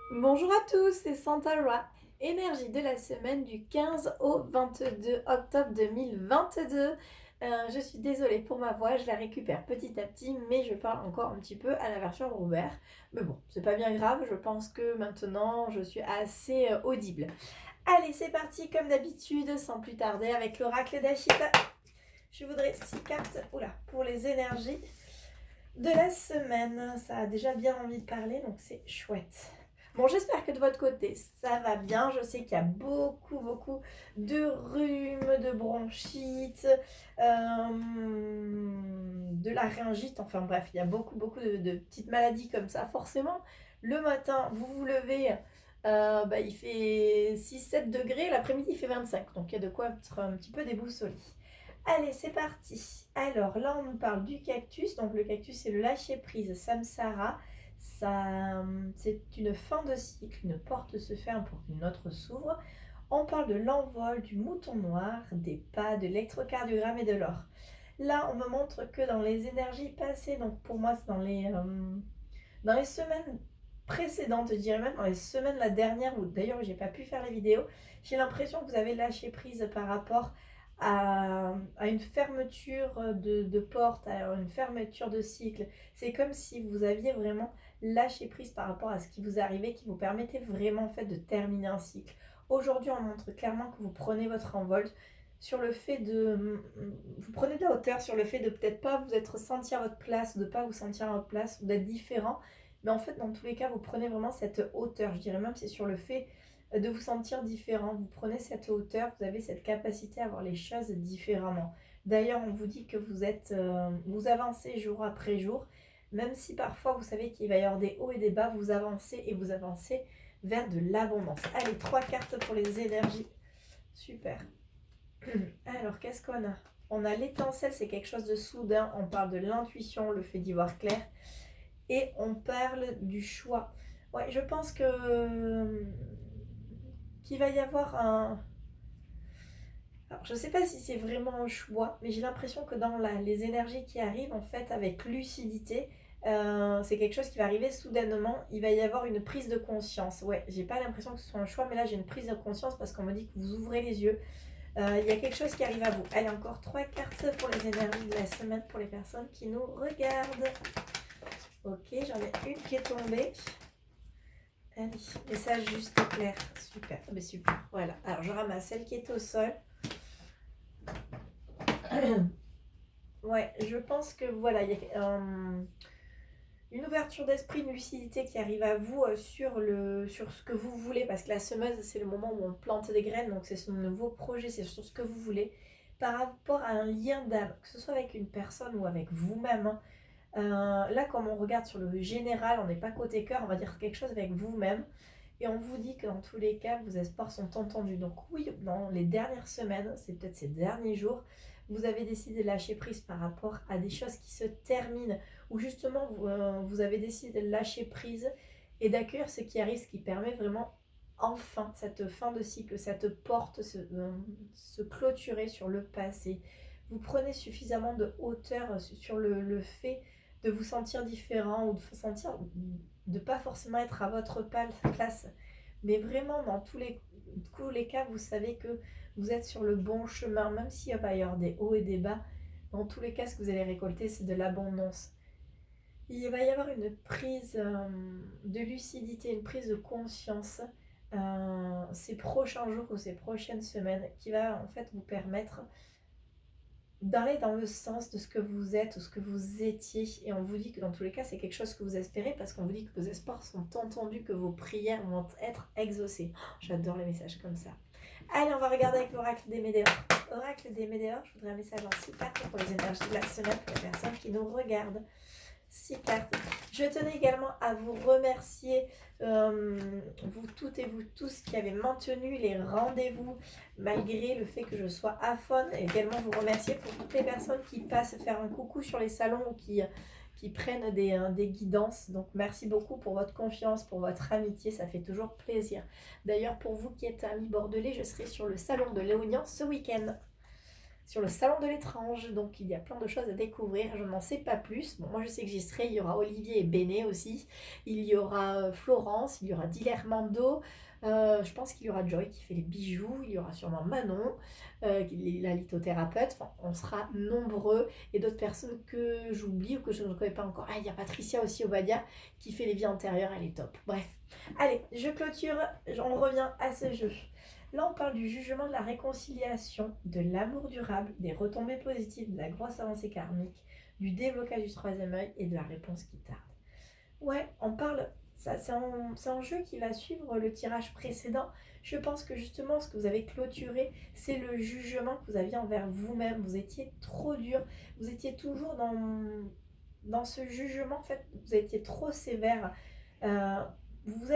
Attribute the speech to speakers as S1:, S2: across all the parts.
S1: Bonjour à tous, c'est Santara. Énergie de la semaine du 15 au 22 octobre 2022. Je suis désolée pour ma voix, je la récupère petit à petit, mais je parle encore un petit peu à la version Robert. Mais bon, c'est pas bien grave, je pense que maintenant je suis assez audible. Allez, c'est parti comme d'habitude, sans plus tarder avec l'oracle d'Ashita. Je voudrais 6 cartes pour les énergies de la semaine. Ça a déjà bien envie de parler, donc c'est chouette. Bon, j'espère que de votre côté, ça va bien. Je sais qu'il y a beaucoup de rhumes, de bronchites, de laryngite. Enfin bref, il y a beaucoup de petites maladies comme ça. Forcément, le matin, vous vous levez, il fait 6-7 degrés. L'après-midi, il fait 25. Donc il y a de quoi être un petit peu déboussolé. Allez, c'est parti. Alors là, on nous parle du cactus. Donc le cactus, c'est le lâcher-prise samsara. Ça, c'est une fin de cycle, une porte se ferme pour qu'une autre s'ouvre. On parle de l'envol, du mouton noir, des pas, de l'électrocardiogramme et de l'or. Là, on me montre que dans les énergies passées, donc pour moi, c'est dans les semaines précédentes, je dirais même dans les semaines la dernière, où d'ailleurs j'ai pas pu faire les vidéos, j'ai l'impression que vous avez lâché prise par rapport à une fermeture de porte, à une fermeture de cycle. C'est comme si vous aviez vraiment lâché prise par rapport à ce qui vous arrivait, qui vous permettait vraiment en fait de terminer un cycle. Aujourd'hui, on montre clairement que vous prenez votre envol sur le fait de... Vous prenez de la hauteur sur le fait de peut-être pas vous être senti à votre place, ou de pas vous sentir à votre place, ou d'être différent. Mais en fait, dans tous les cas, vous prenez vraiment cette hauteur. Je dirais même c'est sur le fait de vous sentir différent. Vous prenez cette hauteur, vous avez cette capacité à voir les choses différemment. D'ailleurs, on vous dit que vous avancez jour après jour, même si parfois vous savez qu'il va y avoir des hauts et des bas, vous avancez et vous avancez vers de l'abondance. Allez, 3 cartes pour les énergies. Super. Alors, qu'est-ce qu'on a? On a l'étincelle, c'est quelque chose de soudain. On parle de l'intuition, le fait d'y voir clair. Et on parle du choix. Ouais, je pense qu'il va y avoir un... Alors, je ne sais pas si c'est vraiment un choix, mais j'ai l'impression que dans les énergies qui arrivent, en fait, avec lucidité, c'est quelque chose qui va arriver soudainement. Il va y avoir une prise de conscience. Ouais, j'ai pas l'impression que ce soit un choix, mais là, j'ai une prise de conscience parce qu'on me dit que vous ouvrez les yeux. Il y a quelque chose qui arrive à vous. Allez, encore 3 cartes pour les énergies de la semaine pour les personnes qui nous regardent. Ok, j'en ai une qui est tombée. Allez, message juste clair. Super, mais super. Voilà, alors je ramasse celle qui est au sol. Ouais, je pense que voilà, il y a une ouverture d'esprit, une lucidité qui arrive à vous sur ce que vous voulez, parce que la semeuse, c'est le moment où on plante des graines, donc c'est son nouveau projet, c'est sur ce que vous voulez, par rapport à un lien d'âme, que ce soit avec une personne ou avec vous-même. Hein. Là, comme on regarde sur le général, on n'est pas côté cœur, on va dire quelque chose avec vous-même. Et on vous dit que dans tous les cas, vos espoirs sont entendus. Donc oui, dans les dernières semaines, c'est peut-être ces derniers jours, vous avez décidé de lâcher prise par rapport à des choses qui se terminent, ou justement vous avez décidé de lâcher prise et d'accueillir ce qui arrive, ce qui permet vraiment enfin cette fin de cycle, cette porte se clôturer sur le passé. Vous prenez suffisamment de hauteur sur le fait de vous sentir différent ou de vous sentir de pas forcément être à votre place, mais vraiment dans tous les cas, vous savez que vous êtes sur le bon chemin, même s'il va y avoir des hauts et des bas. Dans tous les cas, ce que vous allez récolter, c'est de l'abondance. Il va y avoir une prise de lucidité, une prise de conscience ces prochains jours ou ces prochaines semaines qui va en fait vous permettre d'aller dans le sens de ce que vous êtes ou ce que vous étiez. Et on vous dit que dans tous les cas, c'est quelque chose que vous espérez parce qu'on vous dit que vos espoirs sont entendus, que vos prières vont être exaucées. Oh, j'adore les messages comme ça. Allez, on va regarder avec l'oracle des Médéors. Oracle des Médéors, je voudrais un message en 6 cartes pour les énergies de la semaine pour les personnes qui nous regardent. 6 cartes. Je tenais également à vous remercier, vous toutes et vous tous qui avez maintenu les rendez-vous malgré le fait que je sois aphone. Et également vous remercier pour toutes les personnes qui passent faire un coucou sur les salons ou qui prennent des guidances. Donc merci beaucoup pour votre confiance, pour votre amitié, ça fait toujours plaisir. D'ailleurs, pour vous qui êtes amis bordelais, je serai sur le salon de Léognan ce week-end. sur le salon de l'étrange. Donc il y a plein de choses à découvrir. Je n'en sais pas plus. Bon, moi je sais que j'y serai. Il y aura Olivier et Béné aussi. Il y aura Florence. Il y aura Dilermando. Je pense qu'il y aura Joy qui fait les bijoux. Il y aura sûrement Manon, la lithothérapeute. Enfin, on sera nombreux. Et d'autres personnes que j'oublie ou que je ne connais pas encore. Ah, il y a Patricia aussi Obadia qui fait les vies antérieures. Elle est top. Bref. Allez, je clôture. On revient à ce jeu. Là, on parle du jugement, de la réconciliation, de l'amour durable, des retombées positives, de la grosse avancée karmique, du déblocage du troisième œil et de la réponse qui tarde. Ouais, on parle, ça, c'est un jeu qui va suivre le tirage précédent. Je pense que justement, ce que vous avez clôturé, c'est le jugement que vous aviez envers vous-même. Vous étiez trop dur, vous étiez toujours dans ce jugement, en fait, vous étiez trop sévère. Euh,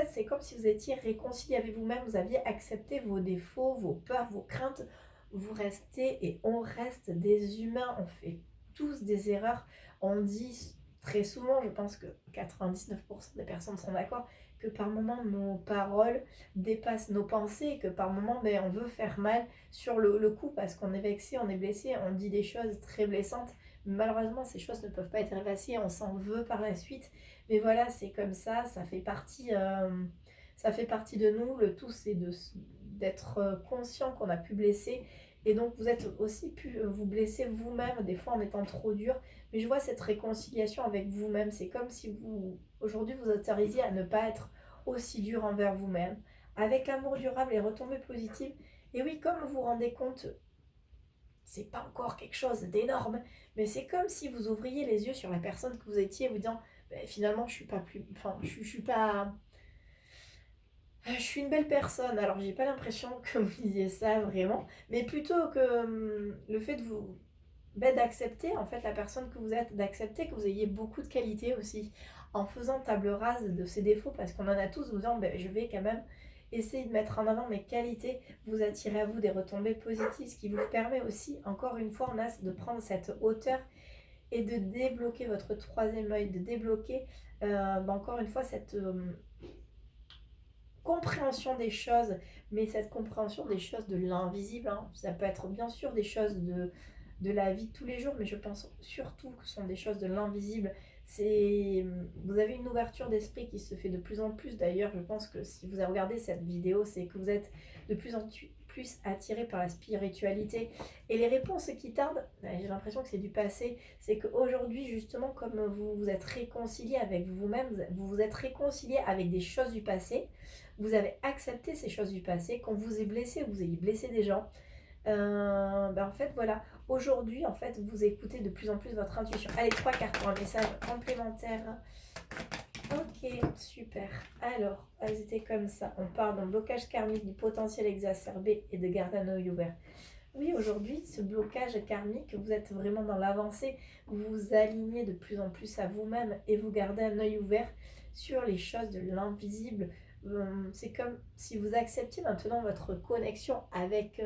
S1: c'est comme si vous étiez réconcilié avec vous-même, vous aviez accepté vos défauts, vos peurs, vos craintes. Vous restez et on reste des humains, on fait tous des erreurs. On dit très souvent, je pense que 99% des personnes sont d'accord, que par moment nos paroles dépassent nos pensées, et que par moment on veut faire mal sur le coup parce qu'on est vexé, on est blessé, on dit des choses très blessantes. Malheureusement, ces choses ne peuvent pas être effacées, on s'en veut par la suite. Mais voilà, c'est comme ça fait partie de nous. Le tout, c'est d'être conscient qu'on a pu blesser. Et donc, vous êtes aussi pu vous blesser vous-même, des fois en étant trop dur. Mais je vois cette réconciliation avec vous-même. C'est comme si aujourd'hui, vous autorisiez à ne pas être aussi dur envers vous-même. Avec l'amour durable et retombées positives. Et oui, comme vous vous rendez compte, c'est pas encore quelque chose d'énorme, mais c'est comme si vous ouvriez les yeux sur la personne que vous étiez, vous disant ben, finalement je suis pas plus, enfin je suis pas, je suis une belle personne. Alors j'ai pas l'impression que vous disiez ça vraiment, mais plutôt que le fait de vous d'accepter en fait la personne que vous êtes, d'accepter que vous ayez beaucoup de qualités aussi, en faisant table rase de ses défauts, parce qu'on en a tous, vous disant ben, je vais quand même essayer de mettre en avant mes qualités, vous attirez à vous des retombées positives, ce qui vous permet aussi, encore une fois, de prendre cette hauteur et de débloquer votre troisième œil, de débloquer encore une fois cette compréhension des choses, mais cette compréhension des choses de l'invisible, hein. Ça peut être bien sûr des choses de la vie de tous les jours, mais je pense surtout que ce sont des choses de l'invisible. Vous avez une ouverture d'esprit qui se fait de plus en plus. D'ailleurs, je pense que si vous avez regardé cette vidéo, c'est que vous êtes de plus en plus attiré par la spiritualité. Et les réponses qui tardent, j'ai l'impression que c'est du passé. C'est qu'aujourd'hui, justement, comme vous vous êtes réconcilié avec vous-même, vous vous êtes réconcilié avec des choses du passé, vous avez accepté ces choses du passé, qu'on vous ait blessé, vous ayez blessé des gens. En fait, voilà, aujourd'hui, en fait, vous écoutez de plus en plus votre intuition. Allez, 3 cartes pour un message complémentaire. Ok, super. Alors, elles étaient comme ça. On parle d'un blocage karmique, du potentiel exacerbé et de garder un œil ouvert. Oui, aujourd'hui, ce blocage karmique, vous êtes vraiment dans l'avancée. Vous vous alignez de plus en plus à vous-même et vous gardez un œil ouvert sur les choses de l'invisible. C'est comme si vous acceptiez maintenant votre connexion avec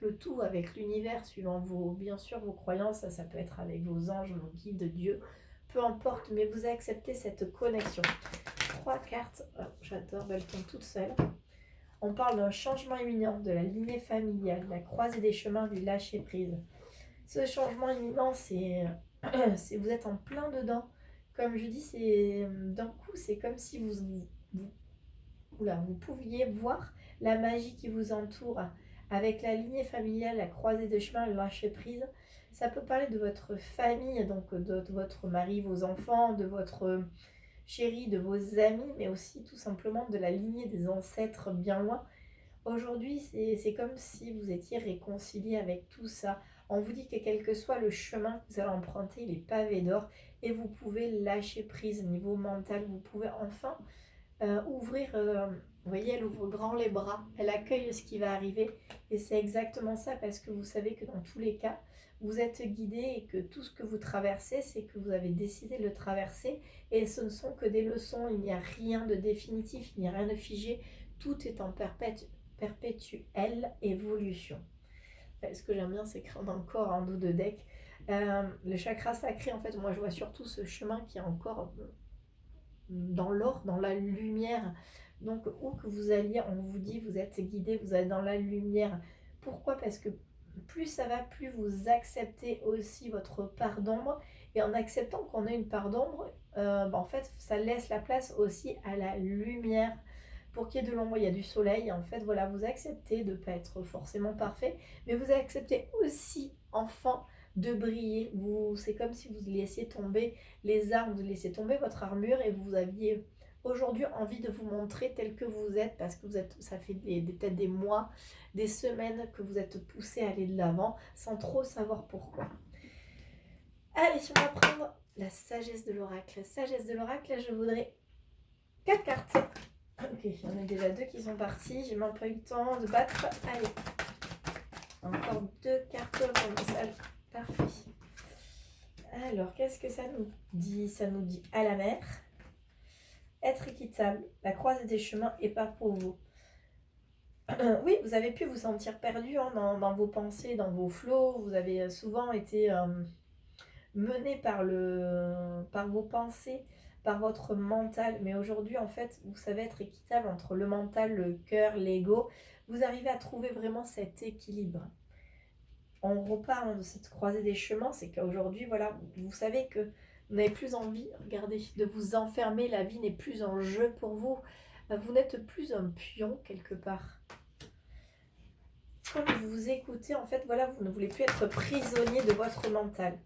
S1: le tout, avec l'univers, suivant bien sûr vos croyances. Ça peut être avec vos anges, vos guides, Dieu, peu importe, mais vous acceptez cette connexion. 3 cartes, oh, j'adore, elles tombent toutes seules. On parle d'un changement imminent de la lignée familiale, la croisée des chemins du lâcher prise. Ce changement imminent, vous êtes en plein dedans. Comme je dis, c'est d'un coup, c'est comme si vous pouviez voir la magie qui vous entoure avec la lignée familiale, la croisée des chemins, le lâcher prise. Ça peut parler de votre famille, donc de votre mari, vos enfants, de votre chéri, de vos amis, mais aussi tout simplement de la lignée des ancêtres bien loin. Aujourd'hui, c'est comme si vous étiez réconcilié avec tout ça. On vous dit que quel que soit le chemin que vous allez emprunter, il est pavé d'or et vous pouvez lâcher prise au niveau mental. Vous pouvez enfin ouvrir, vous voyez, elle ouvre grand les bras, elle accueille ce qui va arriver. Et c'est exactement ça parce que vous savez que dans tous les cas, vous êtes guidé et que tout ce que vous traversez, c'est que vous avez décidé de le traverser. Et ce ne sont que des leçons, il n'y a rien de définitif, il n'y a rien de figé. Tout est en perpétuelle évolution. Ce que j'aime bien, c'est qu'on a encore un dos de deck. Le chakra sacré, en fait, moi je vois surtout ce chemin qui est encore dans l'or, dans la lumière. Donc où que vous alliez, on vous dit, vous êtes guidé, vous êtes dans la lumière. Pourquoi? Parce que plus ça va, plus vous acceptez aussi votre part d'ombre. Et en acceptant qu'on ait une part d'ombre, en fait, ça laisse la place aussi à la lumière. Pour qu'il y ait de l'ombre, il y a du soleil. En fait, voilà, vous acceptez de ne pas être forcément parfait, mais vous acceptez aussi, enfin, de briller. C'est comme si vous laissiez tomber les armes, vous laissiez tomber votre armure et vous aviez aujourd'hui envie de vous montrer tel que vous êtes, parce que ça fait peut-être des mois, des semaines que vous êtes poussé à aller de l'avant sans trop savoir pourquoi. Allez, on va prendre la sagesse de l'oracle. La sagesse de l'oracle, là je voudrais 4 cartes. Ok, il y en a déjà 2 qui sont partis. J'ai même pas eu le temps de battre. Allez, encore 2 cartes pour le message. Parfait. Alors, qu'est-ce que ça nous dit? Ça nous dit à la mer, être équitable, la croisée des chemins est pas pour vous. Oui, vous avez pu vous sentir perdu dans vos pensées, dans vos flots. Vous avez souvent été mené par vos pensées, par votre mental. Mais aujourd'hui, en fait, vous savez être équitable entre le mental, le cœur, l'ego. Vous arrivez à trouver vraiment cet équilibre. On repart de cette croisée des chemins, c'est qu'aujourd'hui, voilà, vous savez que vous n'avez plus envie, regardez, de vous enfermer. La vie n'est plus en jeu pour vous. Vous n'êtes plus un pion quelque part. Quand vous vous écoutez, en fait, voilà, vous ne voulez plus être prisonnier de votre mental.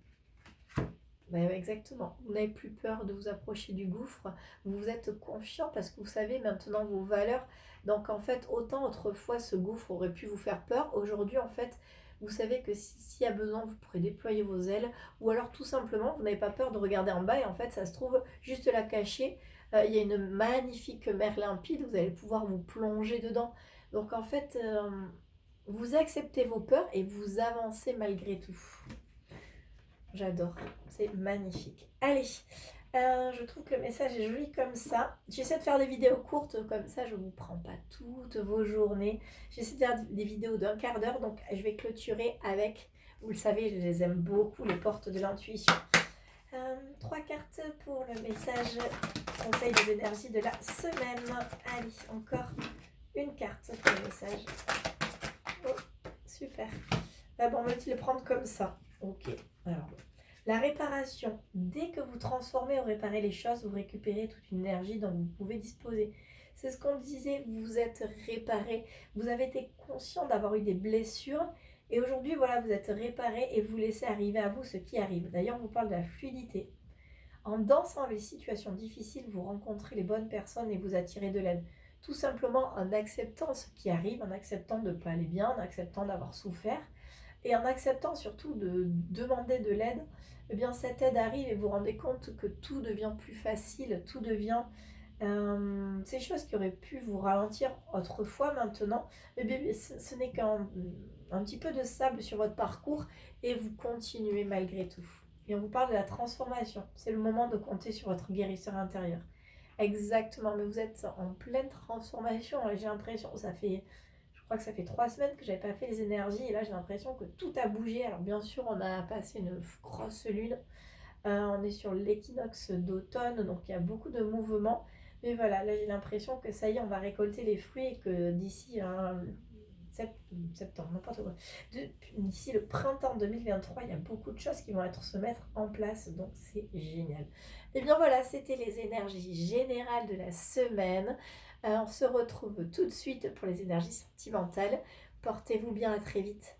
S1: Ben, exactement. Vous n'avez plus peur de vous approcher du gouffre. Vous êtes confiant parce que vous savez maintenant vos valeurs. Donc, en fait, autant autrefois, ce gouffre aurait pu vous faire peur. Aujourd'hui, en fait, vous savez que s'il y a besoin, vous pourrez déployer vos ailes. Ou alors, tout simplement, vous n'avez pas peur de regarder en bas. Et en fait, ça se trouve juste là caché. Il y a une magnifique mer limpide. Vous allez pouvoir vous plonger dedans. Donc, en fait, vous acceptez vos peurs et vous avancez malgré tout. J'adore, c'est magnifique. Allez, je trouve que le message est joli comme ça. J'essaie de faire des vidéos courtes, comme ça je ne vous prends pas toutes vos journées. J'essaie de faire des vidéos d'1 quart d'heure, donc je vais clôturer avec, vous le savez, je les aime beaucoup, les portes de l'intuition. 3 cartes pour le message conseil des énergies de la semaine. Allez, encore une carte pour le message. Oh, super. On va le prendre comme ça. Ok, alors, la réparation. Dès que vous transformez ou réparez les choses, vous récupérez toute une énergie dont vous pouvez disposer. C'est ce qu'on disait, vous êtes réparé. Vous avez été conscient d'avoir eu des blessures. Et aujourd'hui, voilà, vous êtes réparé et vous laissez arriver à vous ce qui arrive. D'ailleurs, on vous parle de la fluidité. En dansant les situations difficiles, vous rencontrez les bonnes personnes et vous attirez de l'aide. Tout simplement en acceptant ce qui arrive, en acceptant de ne pas aller bien, en acceptant d'avoir souffert. Et en acceptant surtout de demander de l'aide, eh bien cette aide arrive et vous vous rendez compte que tout devient plus facile, tout devient... ces choses qui auraient pu vous ralentir autrefois, maintenant, eh bien, ce n'est qu'un petit peu de sable sur votre parcours et vous continuez malgré tout. Et on vous parle de la transformation. C'est le moment de compter sur votre guérisseur intérieur. Exactement, mais vous êtes en pleine transformation. J'ai l'impression, je crois que ça fait 3 semaines que j'avais pas fait les énergies et là j'ai l'impression que tout a bougé. Alors bien sûr on a passé une grosse lune, on est sur l'équinoxe d'automne, donc il y a beaucoup de mouvements. Mais voilà, là j'ai l'impression que ça y est, on va récolter les fruits et que d'ici septembre, n'importe quoi, d'ici le printemps 2023, il y a beaucoup de choses qui vont se mettre en place, donc c'est génial. Et bien voilà, c'était les énergies générales de la semaine. On se retrouve tout de suite pour les énergies sentimentales. Portez-vous bien, à très vite.